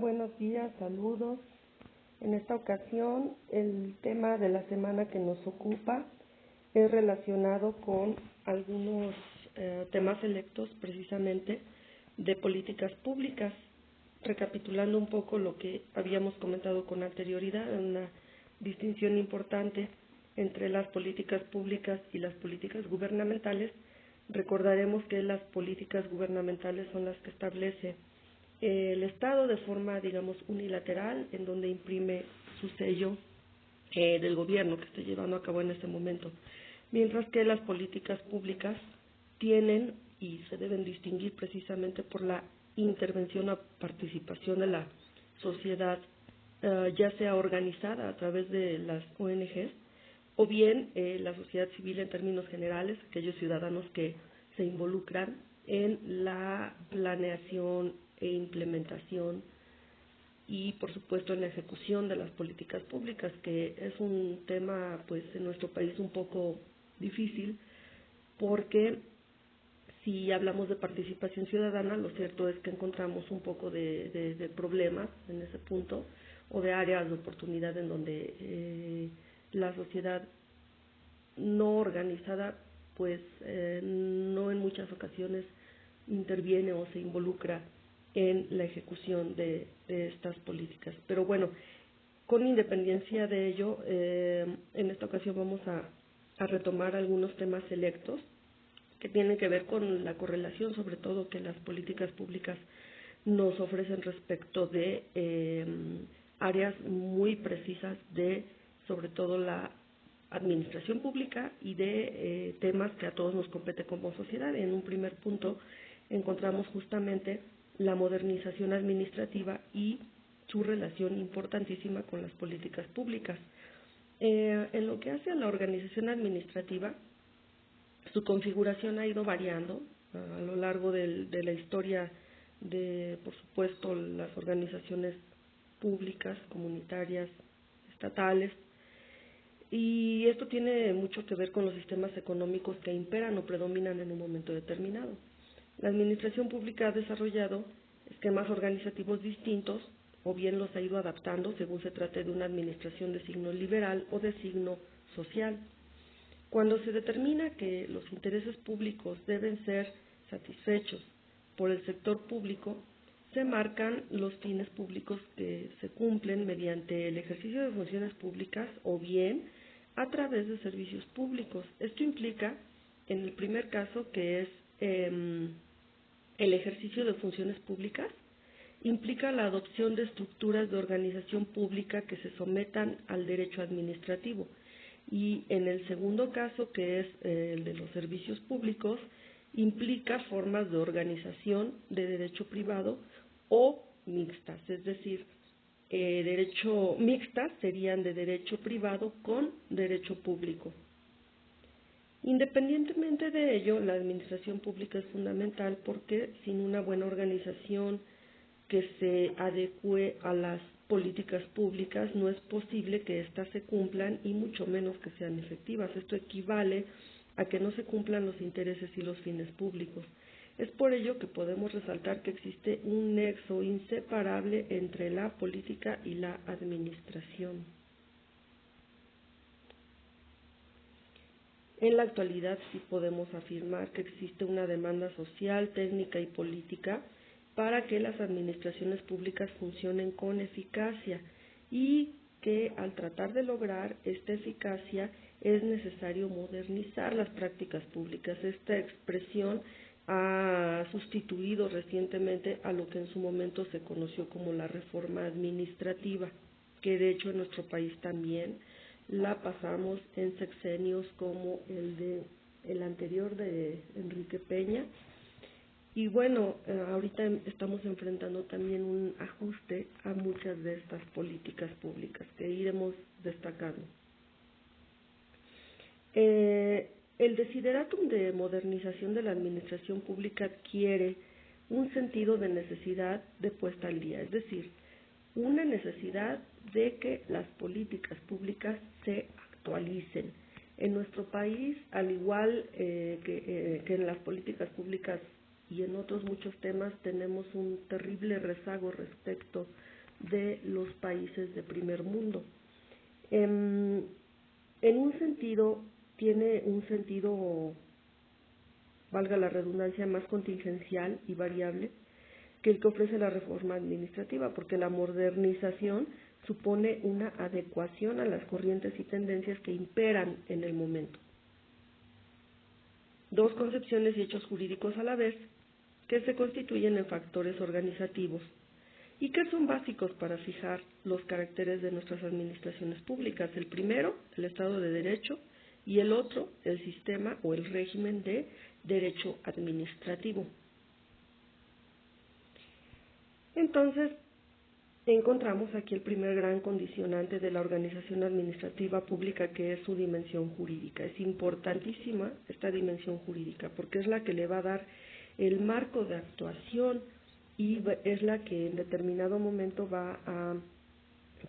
Buenos días, saludos. En esta ocasión, el tema de la semana que nos ocupa es relacionado con algunos temas selectos precisamente de políticas públicas. Recapitulando un poco lo que habíamos comentado con anterioridad, una distinción importante entre las políticas públicas y las políticas gubernamentales. Recordaremos que las políticas gubernamentales son las que establece el Estado de forma, digamos, unilateral, en donde imprime su sello del gobierno que esté llevando a cabo en este momento, mientras que las políticas públicas tienen y se deben distinguir precisamente por la intervención o participación de la sociedad, ya sea organizada a través de las ONGs o bien la sociedad civil en términos generales, aquellos ciudadanos que se involucran en la planeación e implementación y, por supuesto, en la ejecución de las políticas públicas, que es un tema, pues, en nuestro país un poco difícil, porque si hablamos de participación ciudadana, lo cierto es que encontramos un poco de problemas en ese punto, o de áreas de oportunidad en donde la sociedad no organizada, pues, no en muchas ocasiones interviene o se involucra en la ejecución de estas políticas. Pero bueno, con independencia de ello, en esta ocasión vamos a retomar algunos temas selectos que tienen que ver con la correlación, sobre todo, que las políticas públicas nos ofrecen respecto de áreas muy precisas de, sobre todo, la administración pública y de temas que a todos nos compete como sociedad. En un primer punto encontramos justamente la modernización administrativa y su relación importantísima con las políticas públicas. En lo que hace a la organización administrativa, su configuración ha ido variando a lo largo de la historia de, por supuesto, las organizaciones públicas, comunitarias, estatales, y esto tiene mucho que ver con los sistemas económicos que imperan o predominan en un momento determinado. La administración pública ha desarrollado esquemas organizativos distintos o bien los ha ido adaptando según se trate de una administración de signo liberal o de signo social. Cuando se determina que los intereses públicos deben ser satisfechos por el sector público, se marcan los fines públicos que se cumplen mediante el ejercicio de funciones públicas o bien a través de servicios públicos. Esto implica, en el primer caso, que es el ejercicio de funciones públicas, implica la adopción de estructuras de organización pública que se sometan al derecho administrativo. Y en el segundo caso, que es el de los servicios públicos, implica formas de organización de derecho privado o mixtas, es decir, derecho mixtas serían de derecho privado con derecho público. Independientemente de ello, la administración pública es fundamental porque sin una buena organización que se adecue a las políticas públicas no es posible que éstas se cumplan y mucho menos que sean efectivas. Esto equivale a que no se cumplan los intereses y los fines públicos. Es por ello que podemos resaltar que existe un nexo inseparable entre la política y la administración. En la actualidad sí podemos afirmar que existe una demanda social, técnica y política para que las administraciones públicas funcionen con eficacia y que al tratar de lograr esta eficacia es necesario modernizar las prácticas públicas. Esta expresión ha sustituido recientemente a lo que en su momento se conoció como la reforma administrativa, que de hecho en nuestro país también la pasamos en sexenios como el anterior de Enrique Peña. Y bueno, ahorita estamos enfrentando también un ajuste a muchas de estas políticas públicas que iremos destacando. El desideratum de modernización de la administración pública adquiere un sentido de necesidad de puesta al día, es decir, una necesidad de que las políticas públicas se actualicen. En nuestro país, al igual que en las políticas públicas y en otros muchos temas, tenemos un terrible rezago respecto de los países de primer mundo. En un sentido, tiene un sentido, valga la redundancia, más contingencial y variable que el que ofrece la reforma administrativa, porque la modernización supone una adecuación a las corrientes y tendencias que imperan en el momento. Dos concepciones y hechos jurídicos a la vez que se constituyen en factores organizativos y que son básicos para fijar los caracteres de nuestras administraciones públicas. El primero, el Estado de Derecho, y el otro, el sistema o el régimen de derecho administrativo. Entonces, encontramos aquí el primer gran condicionante de la organización administrativa pública, que es su dimensión jurídica. Es importantísima esta dimensión jurídica porque es la que le va a dar el marco de actuación y es la que en determinado momento va a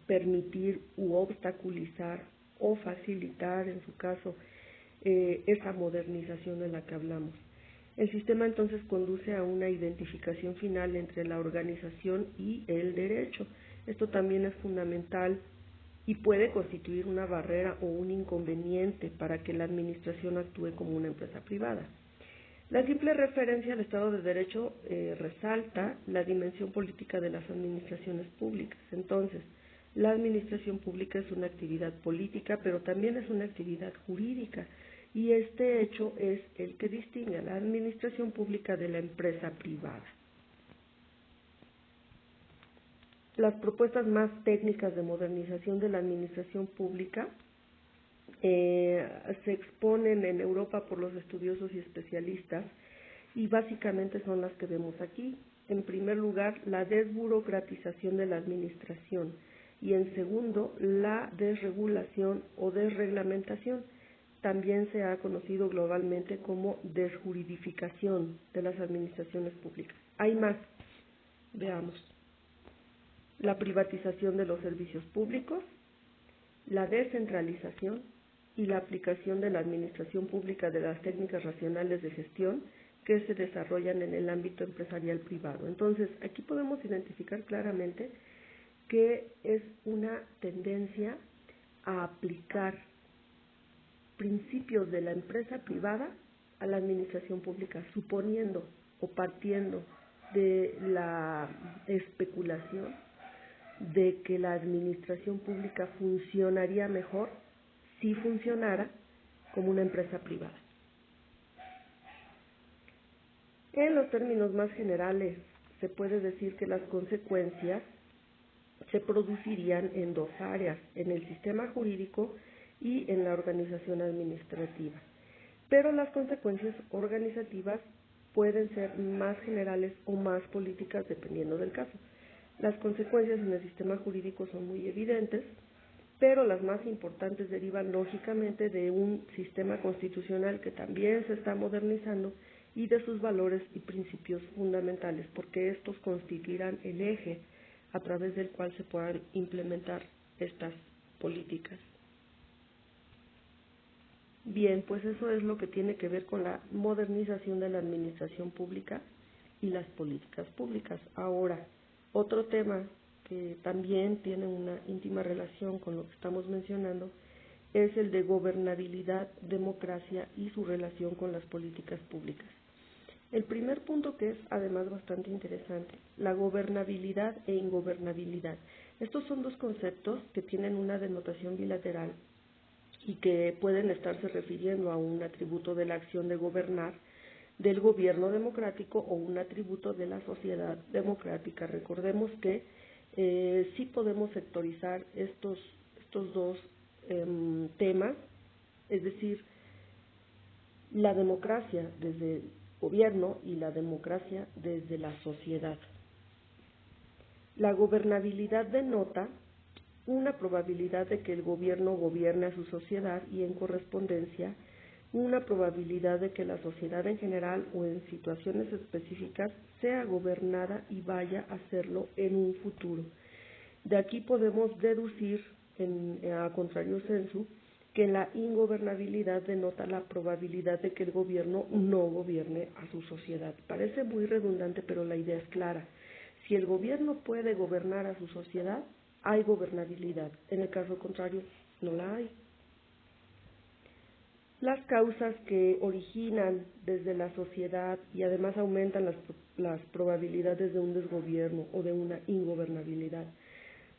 permitir u obstaculizar o facilitar, en su caso, esa modernización de la que hablamos. El sistema entonces conduce a una identificación final entre la organización y el derecho. Esto también es fundamental y puede constituir una barrera o un inconveniente para que la administración actúe como una empresa privada. La simple referencia al Estado de Derecho resalta la dimensión política de las administraciones públicas. Entonces, la administración pública es una actividad política, pero también es una actividad jurídica. Y este hecho es el que distingue a la administración pública de la empresa privada. Las propuestas más técnicas de modernización de la administración pública se exponen en Europa por los estudiosos y especialistas y básicamente son las que vemos aquí. En primer lugar, la desburocratización de la administración y en segundo, la desregulación o desreglamentación. También se ha conocido globalmente como desjuridificación de las administraciones públicas. Hay más, veamos. La privatización de los servicios públicos, la descentralización y la aplicación de la administración pública de las técnicas racionales de gestión que se desarrollan en el ámbito empresarial privado. Entonces, aquí podemos identificar claramente que es una tendencia a aplicar principios de la empresa privada a la administración pública, suponiendo o partiendo de la especulación de que la administración pública funcionaría mejor si funcionara como una empresa privada. En los términos más generales, se puede decir que las consecuencias se producirían en dos áreas, en el sistema jurídico y en la organización administrativa. Pero las consecuencias organizativas pueden ser más generales o más políticas dependiendo del caso. Las consecuencias en el sistema jurídico son muy evidentes, pero las más importantes derivan lógicamente de un sistema constitucional que también se está modernizando y de sus valores y principios fundamentales, porque estos constituirán el eje a través del cual se puedan implementar estas políticas. Bien, pues eso es lo que tiene que ver con la modernización de la administración pública y las políticas públicas. Ahora, otro tema que también tiene una íntima relación con lo que estamos mencionando es el de gobernabilidad, democracia y su relación con las políticas públicas. El primer punto, que es además bastante interesante, la gobernabilidad e ingobernabilidad. Estos son dos conceptos que tienen una denotación bilateral y que pueden estarse refiriendo a un atributo de la acción de gobernar del gobierno democrático o un atributo de la sociedad democrática. Recordemos que sí podemos sectorizar estos dos temas, es decir, la democracia desde el gobierno y la democracia desde la sociedad. La gobernabilidad denota una probabilidad de que el gobierno gobierne a su sociedad y en correspondencia una probabilidad de que la sociedad en general o en situaciones específicas sea gobernada y vaya a hacerlo en un futuro. De aquí podemos deducir, a contrario sensu, que la ingobernabilidad denota la probabilidad de que el gobierno no gobierne a su sociedad. Parece muy redundante, pero la idea es clara. Si el gobierno puede gobernar a su sociedad, hay gobernabilidad. En el caso contrario, no la hay. Las causas que originan desde la sociedad y además aumentan las probabilidades de un desgobierno o de una ingobernabilidad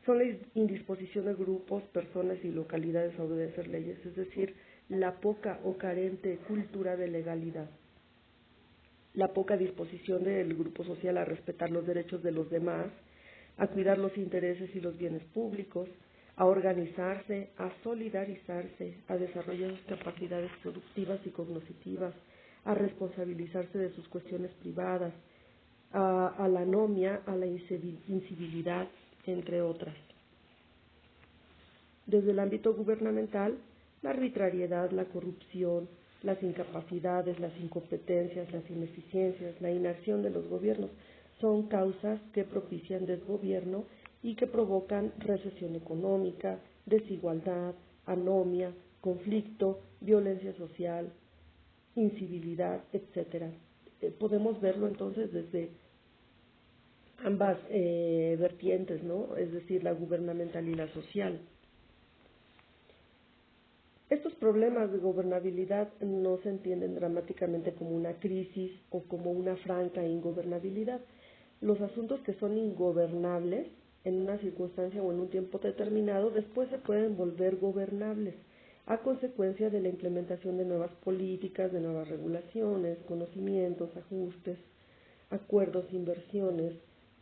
son la indisposición de grupos, personas y localidades a obedecer leyes, es decir, la poca o carente cultura de legalidad, la poca disposición del grupo social a respetar los derechos de los demás, a cuidar los intereses y los bienes públicos, a organizarse, a solidarizarse, a desarrollar sus capacidades productivas y cognitivas, a responsabilizarse de sus cuestiones privadas, a la anomia, a la incivilidad, entre otras. Desde el ámbito gubernamental, la arbitrariedad, la corrupción, las incapacidades, las incompetencias, las ineficiencias, la inacción de los gobiernos son causas que propician desgobierno y que provocan recesión económica, desigualdad, anomia, conflicto, violencia social, incivilidad, etcétera. Podemos verlo entonces desde ambas vertientes, ¿no? Es decir, la gubernamental y la social. Estos problemas de gobernabilidad no se entienden dramáticamente como una crisis o como una franca ingobernabilidad. Los asuntos que son ingobernables en una circunstancia o en un tiempo determinado después se pueden volver gobernables a consecuencia de la implementación de nuevas políticas, de nuevas regulaciones, conocimientos, ajustes, acuerdos, inversiones,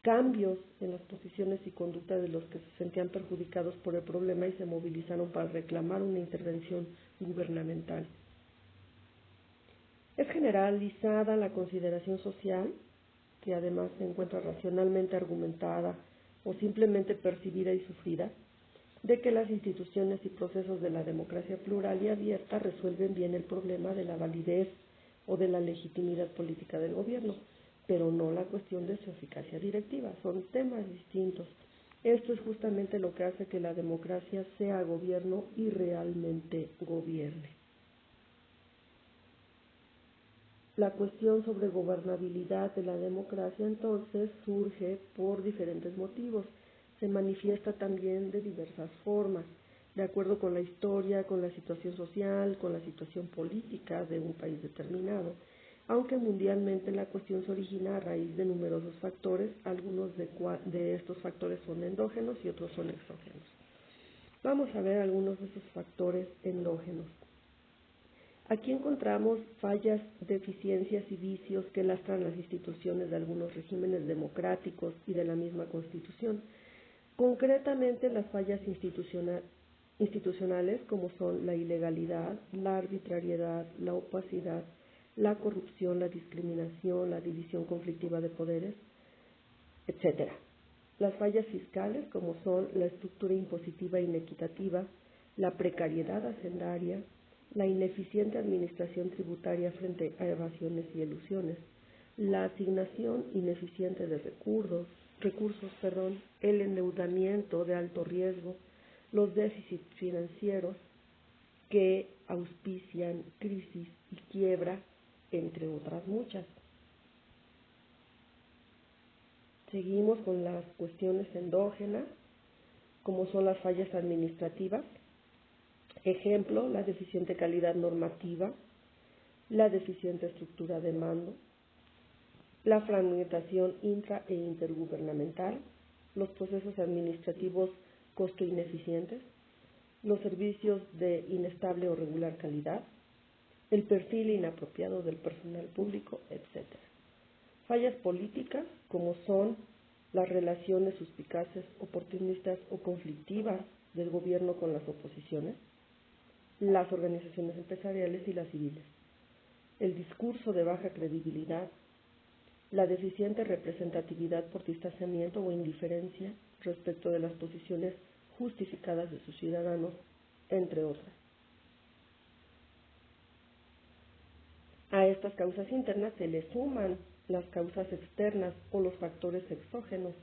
cambios en las posiciones y conducta de los que se sentían perjudicados por el problema y se movilizaron para reclamar una intervención gubernamental. Es generalizada la consideración social, que además se encuentra racionalmente argumentada o simplemente percibida y sufrida, de que las instituciones y procesos de la democracia plural y abierta resuelven bien el problema de la validez o de la legitimidad política del gobierno, pero no la cuestión de su eficacia directiva. Son temas distintos. Esto es justamente lo que hace que la democracia sea gobierno y realmente gobierne. La cuestión sobre gobernabilidad de la democracia entonces surge por diferentes motivos. Se manifiesta también de diversas formas, de acuerdo con la historia, con la situación social, con la situación política de un país determinado. Aunque mundialmente la cuestión se origina a raíz de numerosos factores, algunos de estos factores son endógenos y otros son exógenos. Vamos a ver algunos de esos factores endógenos. Aquí encontramos fallas, deficiencias y vicios que lastran las instituciones de algunos regímenes democráticos y de la misma Constitución. Concretamente, las fallas institucionales como son la ilegalidad, la arbitrariedad, la opacidad, la corrupción, la discriminación, la división conflictiva de poderes, etc. Las fallas fiscales como son la estructura impositiva inequitativa, la precariedad hacendaria, la ineficiente administración tributaria frente a evasiones y elusiones, la asignación ineficiente de recursos, el endeudamiento de alto riesgo, los déficits financieros que auspician crisis y quiebra, entre otras muchas. Seguimos con las cuestiones endógenas, como son las fallas administrativas. Ejemplo, la deficiente calidad normativa, la deficiente estructura de mando, la fragmentación intra e intergubernamental, los procesos administrativos costo ineficientes, los servicios de inestable o regular calidad, el perfil inapropiado del personal público, etc. Fallas políticas, como son las relaciones suspicaces, oportunistas o conflictivas del gobierno con las oposiciones, las organizaciones empresariales y las civiles, el discurso de baja credibilidad, la deficiente representatividad por distanciamiento o indiferencia respecto de las posiciones justificadas de sus ciudadanos, entre otras. A estas causas internas se le suman las causas externas o los factores exógenos.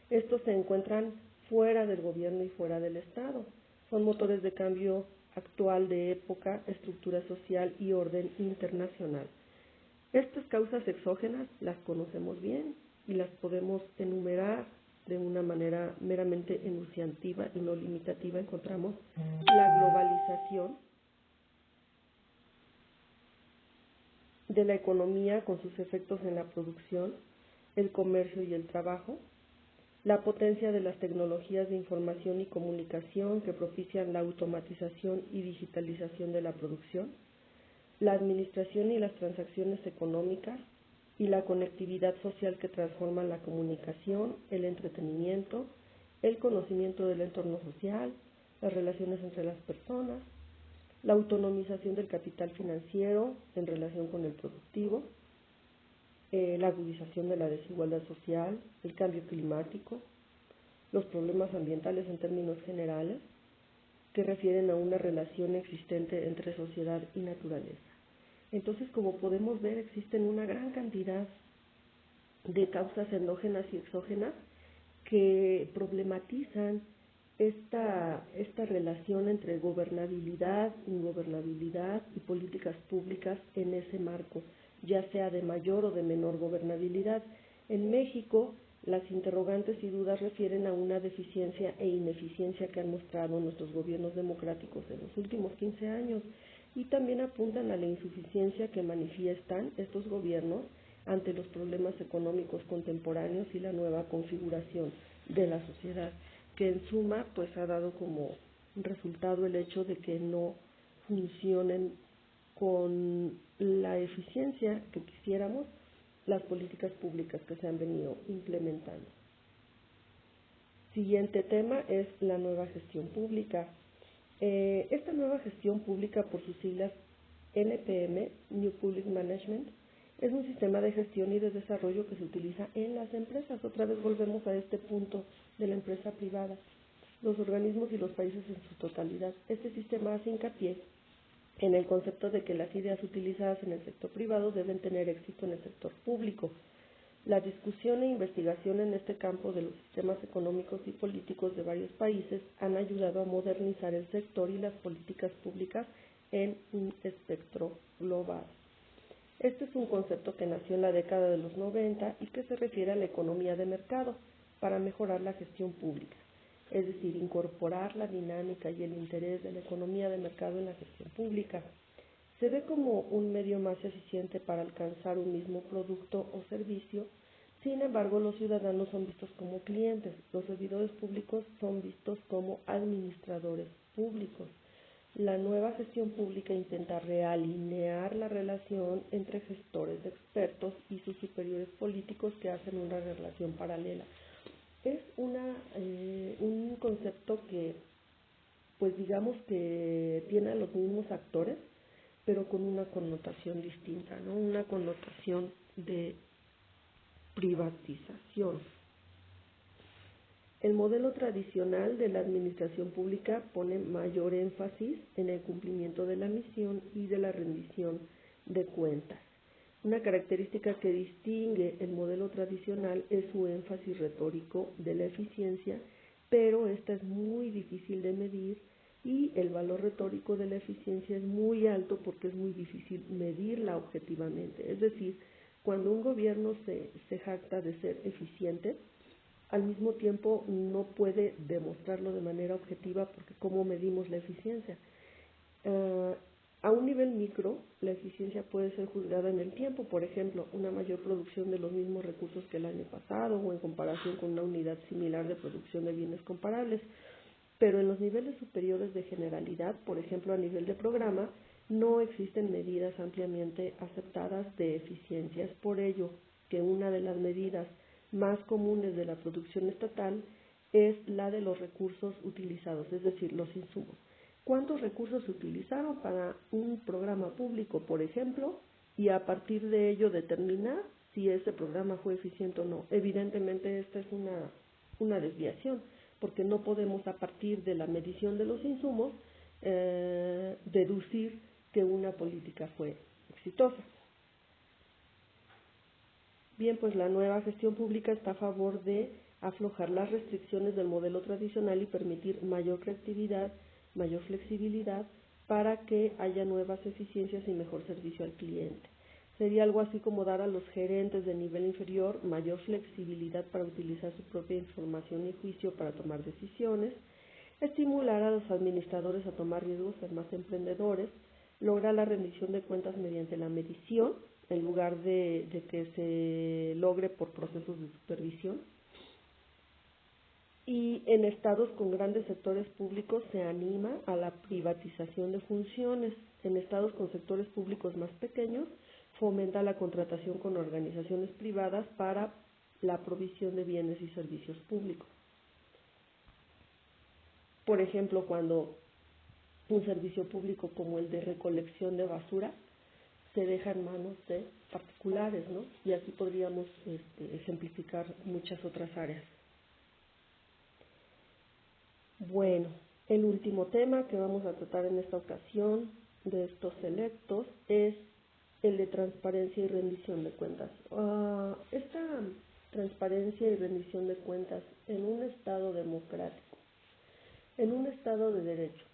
Estos se encuentran fuera del gobierno y fuera del Estado. Son motores de cambio actual de época, estructura social y orden internacional. Estas causas exógenas las conocemos bien, y las podemos enumerar de una manera meramente enunciativa y no limitativa. Encontramos la globalización de la economía con sus efectos en la producción, el comercio y el trabajo, la potencia de las tecnologías de información y comunicación que propician la automatización y digitalización de la producción, la administración y las transacciones económicas y la conectividad social que transforma la comunicación, el entretenimiento, el conocimiento del entorno social, las relaciones entre las personas, la autonomización del capital financiero en relación con el productivo, la agudización de la desigualdad social, el cambio climático, los problemas ambientales en términos generales, que refieren a una relación existente entre sociedad y naturaleza. Entonces, como podemos ver, existen una gran cantidad de causas endógenas y exógenas que problematizan esta relación entre gobernabilidad, ingobernabilidad y políticas públicas en ese marco, ya sea de mayor o de menor gobernabilidad. En México, las interrogantes y dudas refieren a una deficiencia e ineficiencia que han mostrado nuestros gobiernos democráticos en los últimos 15 años y también apuntan a la insuficiencia que manifiestan estos gobiernos ante los problemas económicos contemporáneos y la nueva configuración de la sociedad, que en suma pues ha dado como resultado el hecho de que no funcionen con la eficiencia que quisiéramos las políticas públicas que se han venido implementando. Siguiente tema es la nueva gestión pública. Esta nueva gestión pública, por sus siglas NPM, New Public Management, es un sistema de gestión y de desarrollo que se utiliza en las empresas. Otra vez volvemos a este punto de la empresa privada, los organismos y los países en su totalidad. Este sistema hace hincapié en el concepto de que las ideas utilizadas en el sector privado deben tener éxito en el sector público. La discusión e investigación en este campo de los sistemas económicos y políticos de varios países han ayudado a modernizar el sector y las políticas públicas en un espectro global. Este es un concepto que nació en la década de los 90 y que se refiere a la economía de mercado para mejorar la gestión pública, es decir, incorporar la dinámica y el interés de la economía de mercado en la gestión pública. Se ve como un medio más eficiente para alcanzar un mismo producto o servicio. Sin embargo, los ciudadanos son vistos como clientes, los servidores públicos son vistos como administradores públicos. La nueva gestión pública intenta realinear la relación entre gestores expertos y sus superiores políticos que hacen una relación paralela. Es un concepto que, pues digamos que tiene a los mismos actores, pero con una connotación distinta, ¿no? Una connotación de privatización. El modelo tradicional de la administración pública pone mayor énfasis en el cumplimiento de la misión y de la rendición de cuentas. Una característica que distingue el modelo tradicional es su énfasis retórico de la eficiencia, pero esta es muy difícil de medir y el valor retórico de la eficiencia es muy alto porque es muy difícil medirla objetivamente. Es decir, cuando un gobierno se jacta de ser eficiente, al mismo tiempo no puede demostrarlo de manera objetiva porque ¿cómo medimos la eficiencia? A un nivel micro, la eficiencia puede ser juzgada en el tiempo, por ejemplo, una mayor producción de los mismos recursos que el año pasado o en comparación con una unidad similar de producción de bienes comparables. Pero en los niveles superiores de generalidad, por ejemplo a nivel de programa, no existen medidas ampliamente aceptadas de eficiencia. Es por ello que una de las medidas más comunes de la producción estatal es la de los recursos utilizados, es decir, los insumos. ¿Cuántos recursos se utilizaron para un programa público, por ejemplo? Y a partir de ello determinar si ese programa fue eficiente o no. Evidentemente esta es una desviación, porque no podemos a partir de la medición de los insumos deducir que una política fue exitosa. Bien, pues la nueva gestión pública está a favor de aflojar las restricciones del modelo tradicional y permitir mayor creatividad, mayor flexibilidad para que haya nuevas eficiencias y mejor servicio al cliente. Sería algo así como dar a los gerentes de nivel inferior mayor flexibilidad para utilizar su propia información y juicio para tomar decisiones, estimular a los administradores a tomar riesgos, ser más emprendedores, lograr la rendición de cuentas mediante la medición en lugar de que se logre por procesos de supervisión. Y en estados con grandes sectores públicos se anima a la privatización de funciones. En estados con sectores públicos más pequeños fomenta la contratación con organizaciones privadas para la provisión de bienes y servicios públicos. Por ejemplo, cuando un servicio público como el de recolección de basura se deja en manos de particulares, ¿no? Y aquí podríamos ejemplificar muchas otras áreas. Bueno, el último tema que vamos a tratar en esta ocasión de estos selectos es el de transparencia y rendición de cuentas. Esta transparencia y rendición de cuentas en un Estado democrático, en un Estado de derecho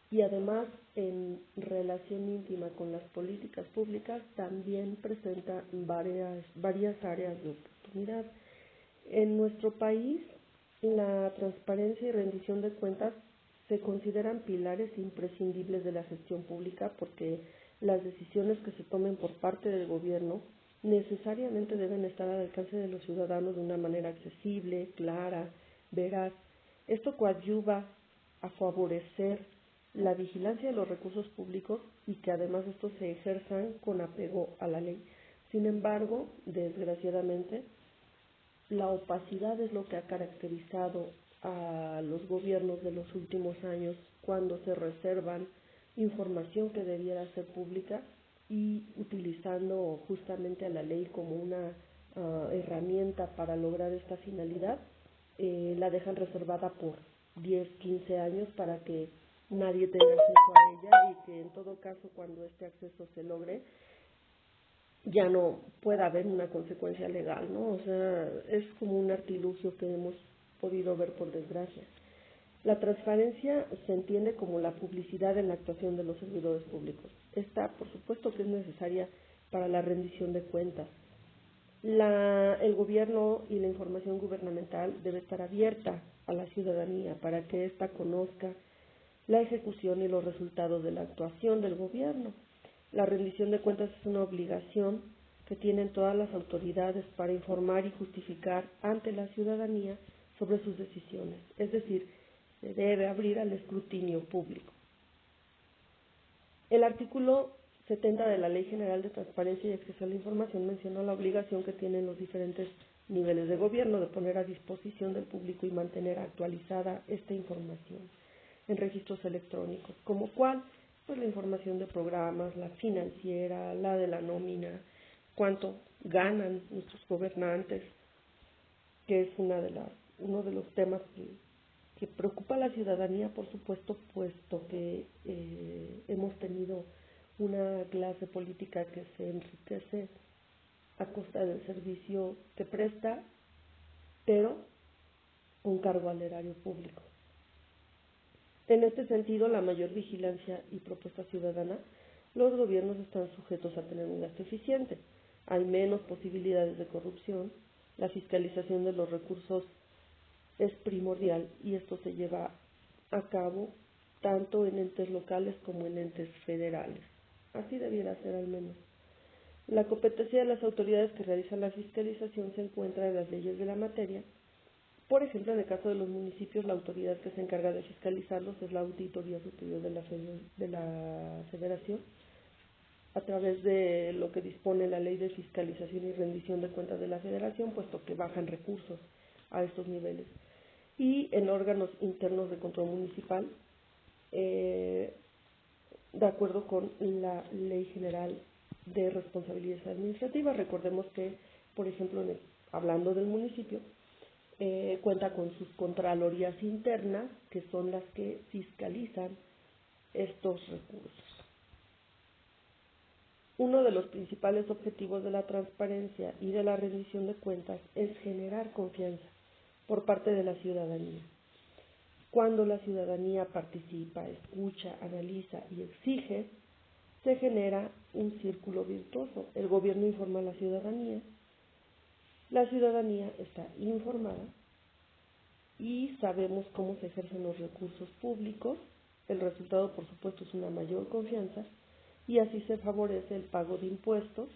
y además en relación íntima con las políticas públicas también presenta varias áreas de oportunidad. En nuestro país, la transparencia y rendición de cuentas se consideran pilares imprescindibles de la gestión pública porque las decisiones que se tomen por parte del gobierno necesariamente deben estar al alcance de los ciudadanos de una manera accesible, clara, veraz. Esto coadyuva a favorecer la vigilancia de los recursos públicos y que además estos se ejerzan con apego a la ley. Sin embargo, desgraciadamente, la opacidad es lo que ha caracterizado a los gobiernos de los últimos años cuando se reservan información que debiera ser pública y utilizando justamente a la ley como una herramienta para lograr esta finalidad, la dejan reservada por 10, 15 años para que nadie tenga acceso a ella y que en todo caso cuando este acceso se logre ya no pueda haber una consecuencia legal, ¿no? O sea, es como un artilugio que hemos podido ver por desgracia. La transparencia se entiende como la publicidad en la actuación de los servidores públicos. Esta, por supuesto, que es necesaria para la rendición de cuentas. El gobierno y la información gubernamental debe estar abierta a la ciudadanía para que ésta conozca la ejecución y los resultados de la actuación del gobierno. La rendición de cuentas es una obligación que tienen todas las autoridades para informar y justificar ante la ciudadanía sobre sus decisiones, es decir, se debe abrir al escrutinio público. El artículo 70 de la Ley General de Transparencia y Acceso a la Información menciona la obligación que tienen los diferentes niveles de gobierno de poner a disposición del público y mantener actualizada esta información en registros electrónicos, como cuál, pues la información de programas, la financiera, la de la nómina, cuánto ganan nuestros gobernantes, que es uno de los temas que preocupa a la ciudadanía, por supuesto, puesto que hemos tenido una clase política que se enriquece a costa del servicio que presta, pero con cargo al erario público. En este sentido, la mayor vigilancia y propuesta ciudadana, los gobiernos están sujetos a tener un gasto eficiente, hay menos posibilidades de corrupción, la fiscalización de los recursos es primordial y esto se lleva a cabo tanto en entes locales como en entes federales. Así debiera ser al menos. La competencia de las autoridades que realizan la fiscalización se encuentra en las leyes de la materia. Por ejemplo, en el caso de los municipios, la autoridad que se encarga de fiscalizarlos es la Auditoría Superior de la Federación, a través de lo que dispone la Ley de Fiscalización y Rendición de Cuentas de la Federación, puesto que bajan recursos a estos niveles. Y en órganos internos de control municipal, de acuerdo con la Ley General de Responsabilidades Administrativas. Recordemos que, por ejemplo, hablando del municipio, cuenta con sus contralorías internas, que son las que fiscalizan estos recursos. Uno de los principales objetivos de la transparencia y de la rendición de cuentas es generar confianza por parte de la ciudadanía. Cuando la ciudadanía participa, escucha, analiza y exige, se genera un círculo virtuoso. El gobierno informa a la ciudadanía está informada y sabemos cómo se ejercen los recursos públicos. El resultado, por supuesto, es una mayor confianza y así se favorece el pago de impuestos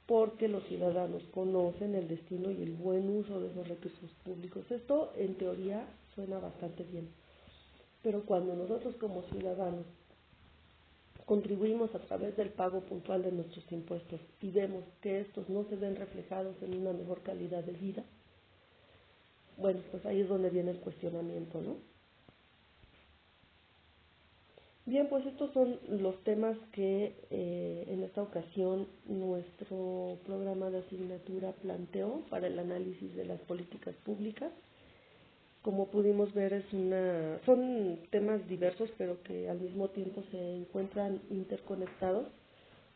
porque los ciudadanos conocen el destino y el buen uso de esos recursos públicos. Esto, en teoría, suena bastante bien, pero cuando nosotros como ciudadanos contribuimos a través del pago puntual de nuestros impuestos y vemos que estos no se ven reflejados en una mejor calidad de vida, bueno, pues ahí es donde viene el cuestionamiento, ¿no? Bien, pues estos son los temas que en esta ocasión nuestro programa de asignatura planteó para el análisis de las políticas públicas. Como pudimos ver, son temas diversos, pero que al mismo tiempo se encuentran interconectados,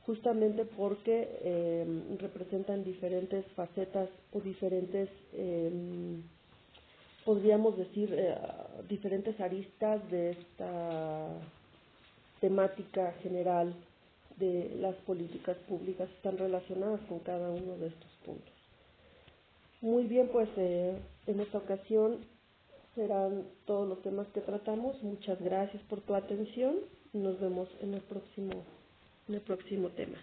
justamente porque representan diferentes facetas o diferentes, podríamos decir, diferentes aristas de esta temática general de las políticas públicas, están relacionadas con cada uno de estos puntos. Muy bien, pues en esta ocasión serán todos los temas que tratamos. Muchas gracias por tu atención y nos vemos en el próximo tema.